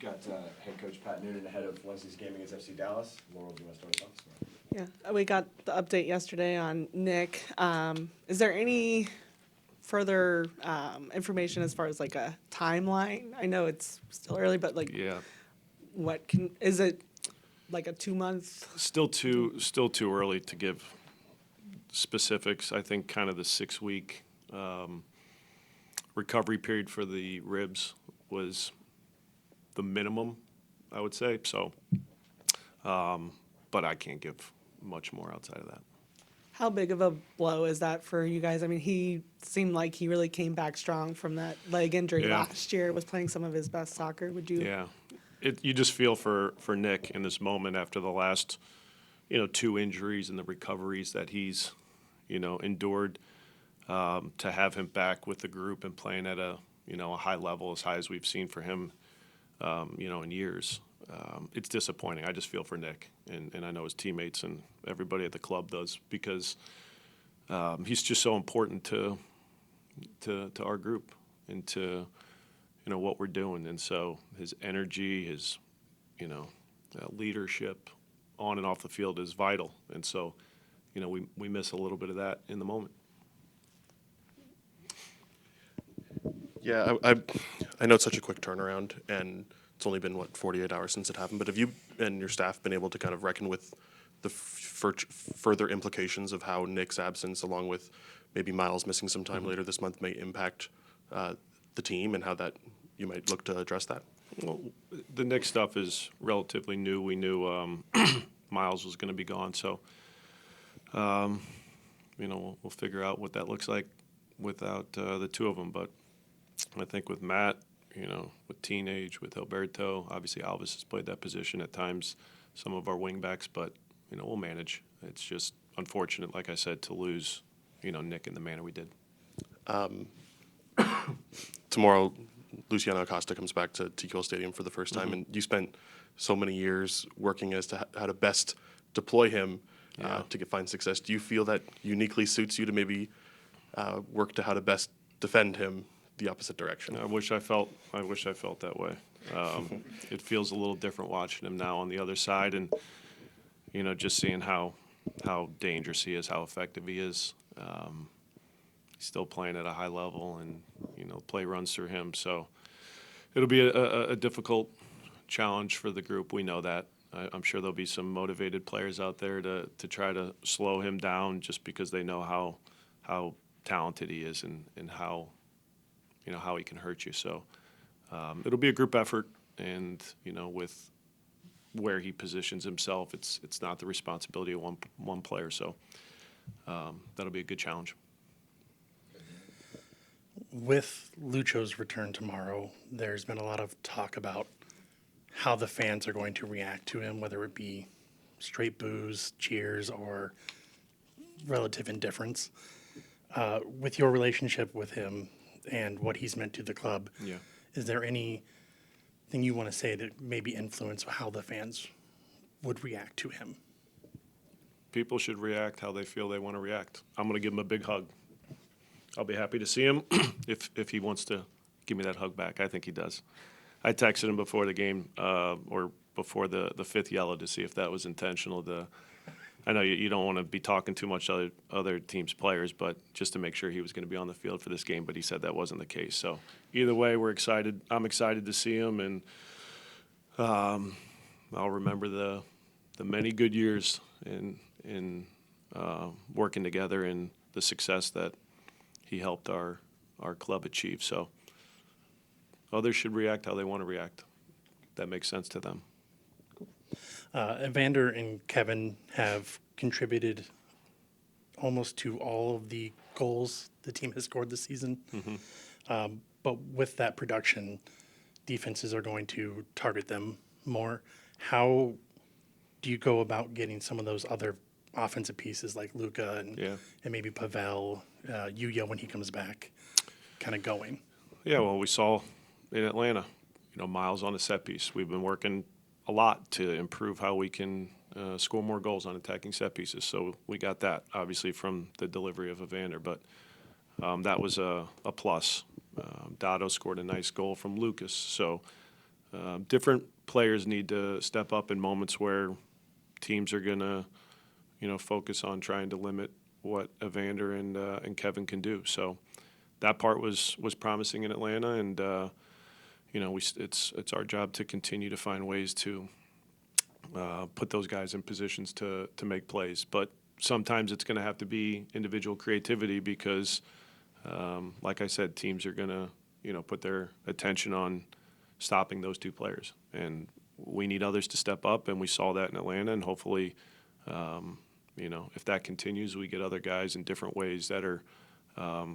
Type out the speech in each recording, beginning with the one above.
got head coach Pat Noonan ahead of Wednesday's game against FC Dallas. Laurel, do you want to start us off? Yeah, we got the update yesterday on Nick. Is there any further information as far as like a timeline? I know it's still early, but like, Yeah, is it like a 2 month? still too early to give specifics. I think kind of the 6 week recovery period for the ribs was the minimum, I would say. So, but I can't give much more outside of that. How big of a blow is that for you guys? I mean, he seemed like he really came back strong from that leg injury Yeah. last year, was playing some of his best soccer. Would you? Yeah, you just feel for Nick in this moment after the last, 2 injuries and the recoveries that he's, endured. To have him back with the group and playing at a high level, as high as we've seen for him, in years. It's disappointing. I just feel for Nick, and I know his teammates and everybody at the club does, because he's just so important to our group and to what we're doing. And so his energy, his leadership on and off the field is vital. And so we miss a little bit of that in the moment. Yeah, I know it's such a quick turnaround, and it's only been, 48 hours since it happened, but have you and your staff been able to kind of reckon with the further implications of how Nick's absence, along with maybe Miles missing some time later this month, may impact the team, and how that you might look to address that? Well, the Nick stuff is relatively new. We knew Miles was going to be gone, so we'll figure out what that looks like without the two of them. But I think with Matt, with Teenage, with Alberto, obviously Alvis has played that position at times, some of our wingbacks, but, we'll manage. It's just unfortunate, like I said, to lose, Nick in the manner we did. Tomorrow, Luciano Acosta comes back to TQL Stadium for the first time, and you spent so many years working as to how to best deploy him to find success. Do you feel that uniquely suits you to maybe work to how to best defend him the opposite direction? I wish I felt that way. It feels a little different watching him now on the other side, and just seeing how dangerous he is, how effective he is. He's still playing at a high level, and play runs through him. So it'll be a difficult challenge for the group. We know that. I'm sure there'll be some motivated players out there to try to slow him down, just because they know how talented he is and how how he can hurt you. So it'll be a group effort, and with where he positions himself, it's not the responsibility of one player. So that'll be a good challenge. With Lucho's return tomorrow, there's been a lot of talk about how the fans are going to react to him, whether it be straight boos, cheers, or relative indifference. With your relationship with him and what he's meant to the club, Yeah. is there anything you want to say to maybe influence how the fans would react to him? People should react how they feel they want to react. I'm going to give him a big hug. I'll be happy to see him if he wants to give me that hug back. I think he does. I texted him before the game or before the fifth yellow to see if that was intentional. I know you don't want to be talking too much to other teams' players, but just to make sure he was going to be on the field for this game. But he said that wasn't the case. So either way, we're excited. I'm excited to see him, and I'll remember the many good years in working together and the success that he helped our club achieve. So others should react how they want to react. That makes sense to them. Evander and Kevin have contributed almost to all of the goals the team has scored this season. But with that production, defenses are going to target them more. How do you go about getting some of those other offensive pieces like Luca and maybe Pavel, Yuya when he comes back, kind of going? Yeah, well, we saw in Atlanta, Miles on a set piece. We've been working a lot to improve how we can score more goals on attacking set pieces. So we got that, obviously, from the delivery of Evander, but that was a plus. Dotto scored a nice goal from Lucas. So different players need to step up in moments where teams are going to, focus on trying to limit what Evander and Kevin can do. So that part was promising in Atlanta, and it's our job to continue to find ways to put those guys in positions to make plays. But sometimes it's going to have to be individual creativity because, like I said, teams are going to put their attention on stopping those two players, and we need others to step up, and we saw that in Atlanta, and hopefully, if that continues, we get other guys in different ways that are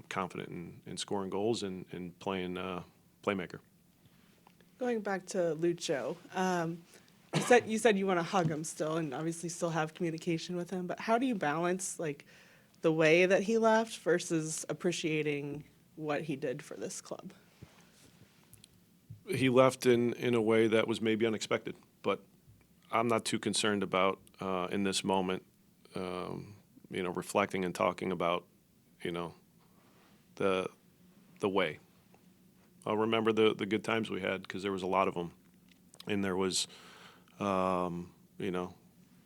confident in scoring goals and playing playmaker. Going back to Lucho, you said you want to hug him still, and obviously still have communication with him. But how do you balance like the way that he left versus appreciating what he did for this club? He left in a way that was maybe unexpected, but I'm not too concerned about in this moment, reflecting and talking about, the way. I'll remember the good times we had because there was a lot of them, and there was,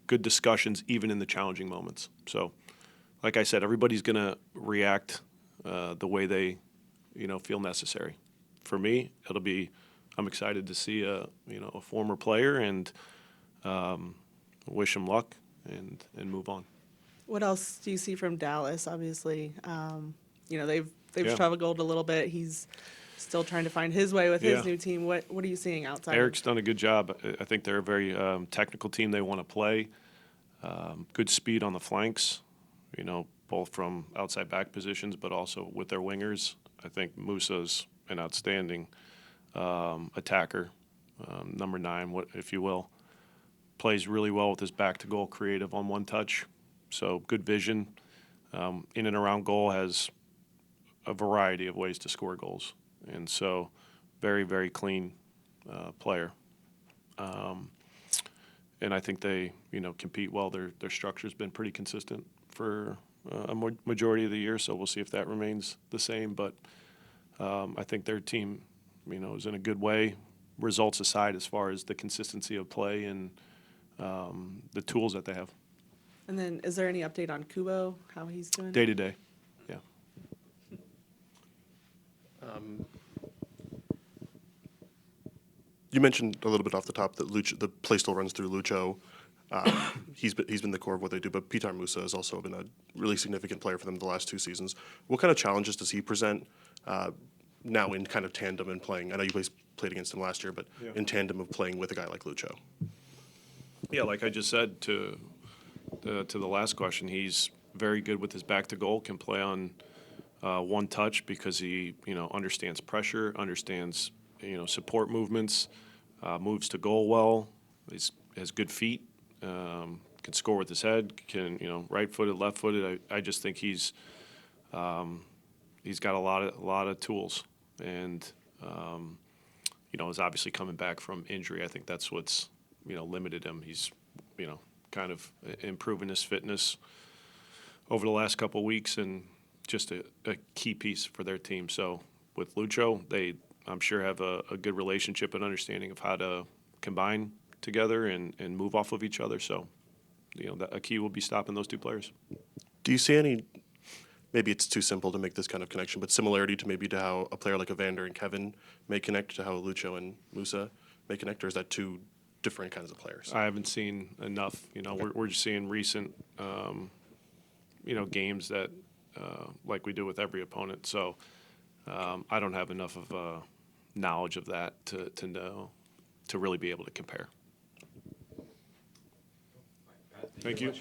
good discussions even in the challenging moments. So, like I said, everybody's going to react the way they, feel necessary. For me, I'm excited to see a former player and wish him luck and move on. What else do you see from Dallas? Obviously, they've Yeah. struggled a little bit. He's still trying to find his way with his Yeah. new team. What are you seeing outside? Eric's done a good job. I think they're a very technical team. They want to play. Good speed on the flanks, both from outside back positions, but also with their wingers. I think Musa's an outstanding attacker, number 9, if you will. Plays really well with his back to goal, creative on one touch. So good vision. In and around goal has a variety of ways to score goals. And so very, very clean player. And I think they, compete well. Their structure's been pretty consistent for a majority of the year, so we'll see if that remains the same. But I think their team, is in a good way, results aside, as far as the consistency of play and the tools that they have. And then, is there any update on Kubo, how he's doing? Day to day, yeah. You mentioned a little bit off the top that the play still runs through Lucho. He's been the core of what they do, but Pitar Musa has also been a really significant player for them the last 2 seasons. What kind of challenges does he present now in kind of tandem and playing? I know you played against him last year, but Yeah. in tandem of playing with a guy like Lucho. Yeah, like I just said to the last question, he's very good with his back to goal, can play on one touch because he, understands pressure, understands, support movements, moves to goal well, has good feet, can score with his head, can, right-footed, left-footed. I just think he's got a lot of tools, and is obviously coming back from injury. I think that's what's limited him. He's kind of improving his fitness over the last couple of weeks, and just a key piece for their team. So with Lucho, I'm sure have a good relationship and understanding of how to combine together and move off of each other. So a key will be stopping those two players. Do you see any, maybe it's too simple to make this kind of connection, but similarity to how a player like Evander and Kevin may connect to how Lucho and Musa may connect, or is that two different kinds of players? I haven't seen enough. We're just seeing recent, games that like we do with every opponent. So I don't have enough of knowledge of that to know, to really be able to compare. Thank you.